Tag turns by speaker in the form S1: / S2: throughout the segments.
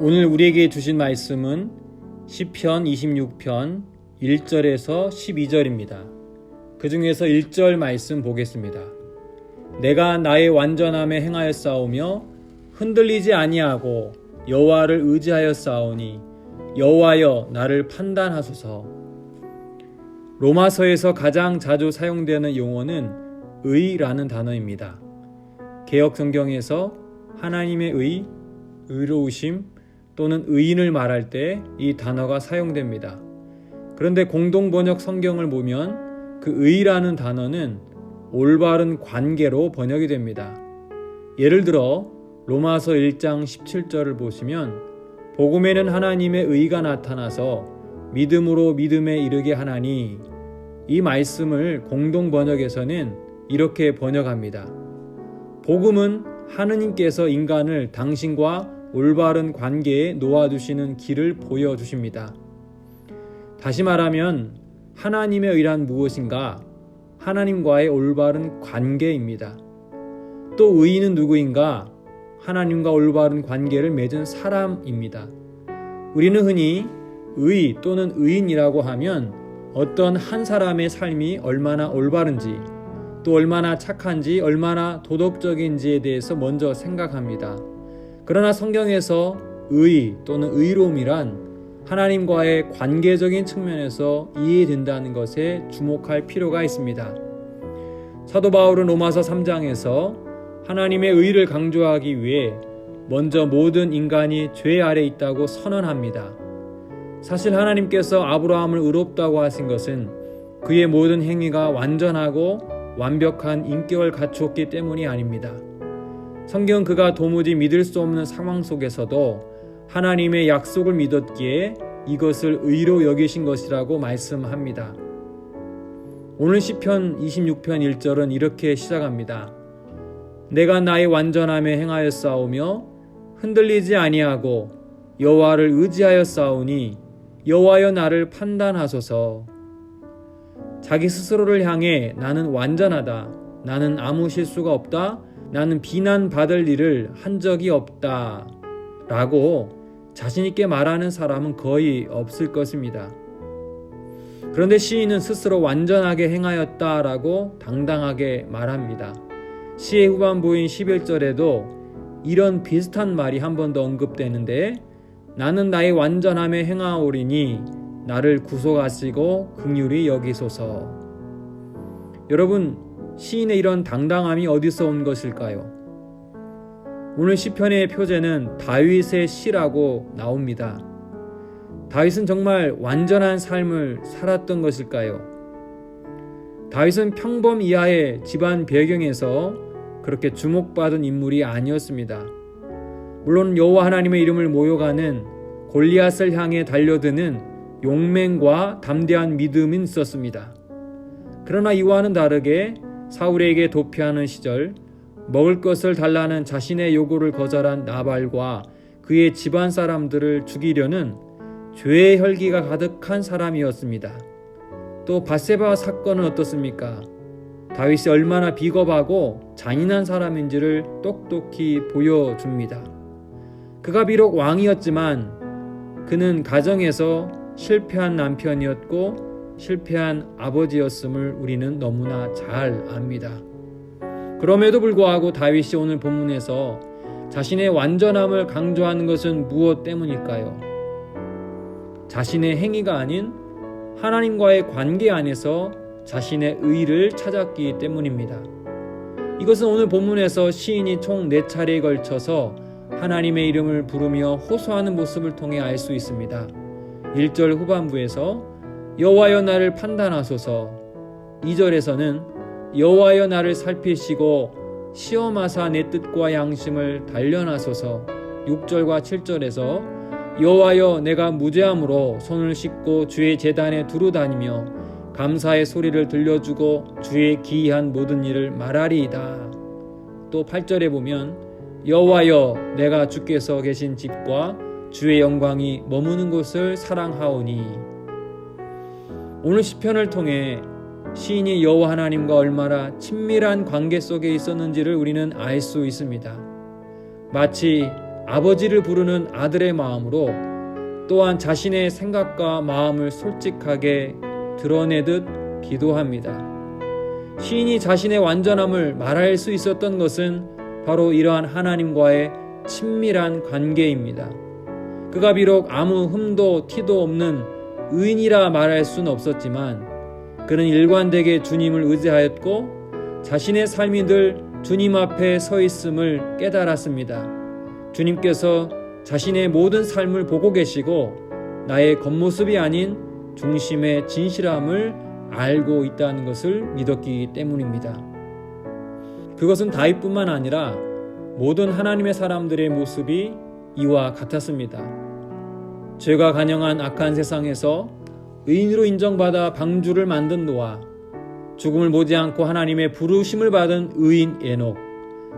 S1: 오늘 우리에게 주신 말씀은 시편 26편 1절에서 12절입니다. 그 중에서 1절 말씀 보겠습니다. 내가 나의 완전함에 행하였사오며 흔들리지 아니하고 여호와를 의지하였사오니 여호와여 나를 판단하소서. 로마서에서 가장 자주 사용되는 용어는 의라는 단어입니다. 개역성경에서 하나님의 의, 의로우심 또는 의인을 말할 때 이 단어가 사용됩니다. 그런데 공동번역 성경을 보면 그 의라는 단어는 올바른 관계로 번역이 됩니다. 예를 들어 로마서 1장 17절을 보시면 복음에는 하나님의 의가 나타나서 믿음으로 믿음에 이르게 하나니, 이 말씀을 공동번역에서는 이렇게 번역합니다. 복음은 하느님께서 인간을 당신과 올바른 관계에 놓아두시는 길을 보여주십니다. 다시 말하면 하나님의 의란 무엇인가? 하나님과의 올바른 관계입니다. 또 의인은 누구인가? 하나님과 올바른 관계를 맺은 사람입니다. 우리는 흔히 의 또는 의인이라고 하면 어떤 한 사람의 삶이 얼마나 올바른지, 또 얼마나 착한지, 얼마나 도덕적인지에 대해서 먼저 생각합니다. 그러나 성경에서 의 또는 의로움이란 하나님과의 관계적인 측면에서 이해된다는 것에 주목할 필요가 있습니다. 사도 바울은 로마서 3장에서 하나님의 의를 강조하기 위해 먼저 모든 인간이 죄 아래 있다고 선언합니다. 사실 하나님께서 아브라함을 의롭다고 하신 것은 그의 모든 행위가 완전하고 완벽한 인격을 갖추었기 때문이 아닙니다. 성경은 그가 도무지 믿을 수 없는 상황 속에서도 하나님의 약속을 믿었기에 이것을 의로 여기신 것이라고 말씀합니다. 오늘 시편 26편 1절은 이렇게 시작합니다. 내가 나의 완전함에 행하였사오며 흔들리지 아니하고 여호와를 의지하였사오니 여호와여 나를 판단하소서. 자기 스스로를 향해 나는 완전하다, 나는 아무 실수가 없다, 나는 비난받을 일을 한 적이 없다 라고 자신있게 말하는 사람은 거의 없을 것입니다. 그런데 시인은 스스로 완전하게 행하였다 라고 당당하게 말합니다. 시의 후반부인 11절에도 이런 비슷한 말이 한 번 더 언급되는데, 나는 나의 완전함에 행하오리니 나를 구속하시고 긍휼히 여기소서. 여러분, 시인의 이런 당당함이 어디서 온 것일까요? 오늘 시편의 표제는 다윗의 시라고 나옵니다. 다윗은 정말 완전한 삶을 살았던 것일까요? 다윗은 평범 이하의 집안 배경에서 그렇게 주목받은 인물이 아니었습니다. 물론 여호와 하나님의 이름을 모욕하는 골리앗을 향해 달려드는 용맹과 담대한 믿음은 있었습니다. 그러나 이와는 다르게 사울에게 도피하는 시절 먹을 것을 달라는 자신의 요구를 거절한 나발과 그의 집안 사람들을 죽이려는 죄의 혈기가 가득한 사람이었습니다. 또 밧세바 사건은 어떻습니까? 다윗이 얼마나 비겁하고 잔인한 사람인지를 똑똑히 보여줍니다. 그가 비록 왕이었지만 그는 가정에서 실패한 남편이었고 실패한 아버지였음을 우리는 너무나 잘 압니다. 그럼에도 불구하고 다윗이 오늘 본문에서 자신의 완전함을 강조하는 것은 무엇 때문일까요? 자신의 행위가 아닌 하나님과의 관계 안에서 자신의 의를 찾았기 때문입니다. 이것은 오늘 본문에서 시인이 총 4차례에 걸쳐서 하나님의 이름을 부르며 호소하는 모습을 통해 알 수 있습니다. 1절 후반부에서 여호와여 나를 판단하소서, 2절에서는 여호와여 나를 살피시고 시험하사 내 뜻과 양심을 단련하소서, 6절과 7절에서 여호와여 내가 무죄함으로 손을 씻고 주의 제단에 두루 다니며 감사의 소리를 들려주고 주의 기이한 모든 일을 말하리이다. 또 8절에 보면 여호와여 내가 주께서 계신 집과 주의 영광이 머무는 곳을 사랑하오니. 오늘 시편을 통해 시인이 여호와 하나님과 얼마나 친밀한 관계 속에 있었는지를 우리는 알 수 있습니다. 마치 아버지를 부르는 아들의 마음으로 또한 자신의 생각과 마음을 솔직하게 드러내듯 기도합니다. 시인이 자신의 완전함을 말할 수 있었던 것은 바로 이러한 하나님과의 친밀한 관계입니다. 그가 비록 아무 흠도 티도 없는 의인이라 말할 수는 없었지만 그는 일관되게 주님을 의지하였고 자신의 삶이 늘 주님 앞에 서 있음을 깨달았습니다. 주님께서 자신의 모든 삶을 보고 계시고 나의 겉모습이 아닌 중심의 진실함을 알고 있다는 것을 믿었기 때문입니다. 그것은 다윗뿐만 아니라 모든 하나님의 사람들의 모습이 이와 같았습니다. 죄가 간영한 악한 세상에서 의인으로 인정받아 방주를 만든 노아, 죽음을 못지않고 하나님의 부르심을 받은 의인 에녹,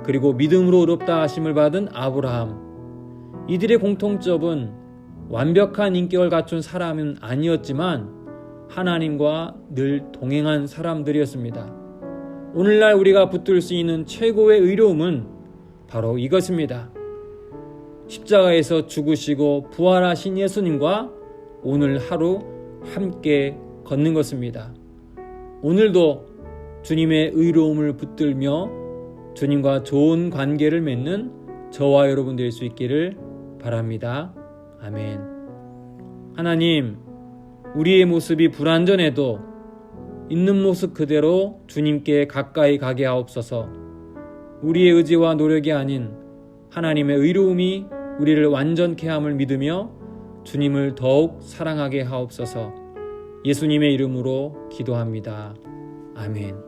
S1: 그리고 믿음으로 의롭다 하심을 받은 아브라함. 이들의 공통점은 완벽한 인격을 갖춘 사람은 아니었지만 하나님과 늘 동행한 사람들이었습니다. 오늘날 우리가 붙들 수 있는 최고의 의로움은 바로 이것입니다. 십자가에서 죽으시고 부활하신 예수님과 오늘 하루 함께 걷는 것입니다. 오늘도 주님의 의로움을 붙들며 주님과 좋은 관계를 맺는 저와 여러분 될 수 있기를 바랍니다. 아멘. 하나님, 우리의 모습이 불완전해도 있는 모습 그대로 주님께 가까이 가게 하옵소서. 우리의 의지와 노력이 아닌 하나님의 의로움이 우리를 완전케 함을 믿으며 주님을 더욱 사랑하게 하옵소서. 예수님의 이름으로 기도합니다. 아멘.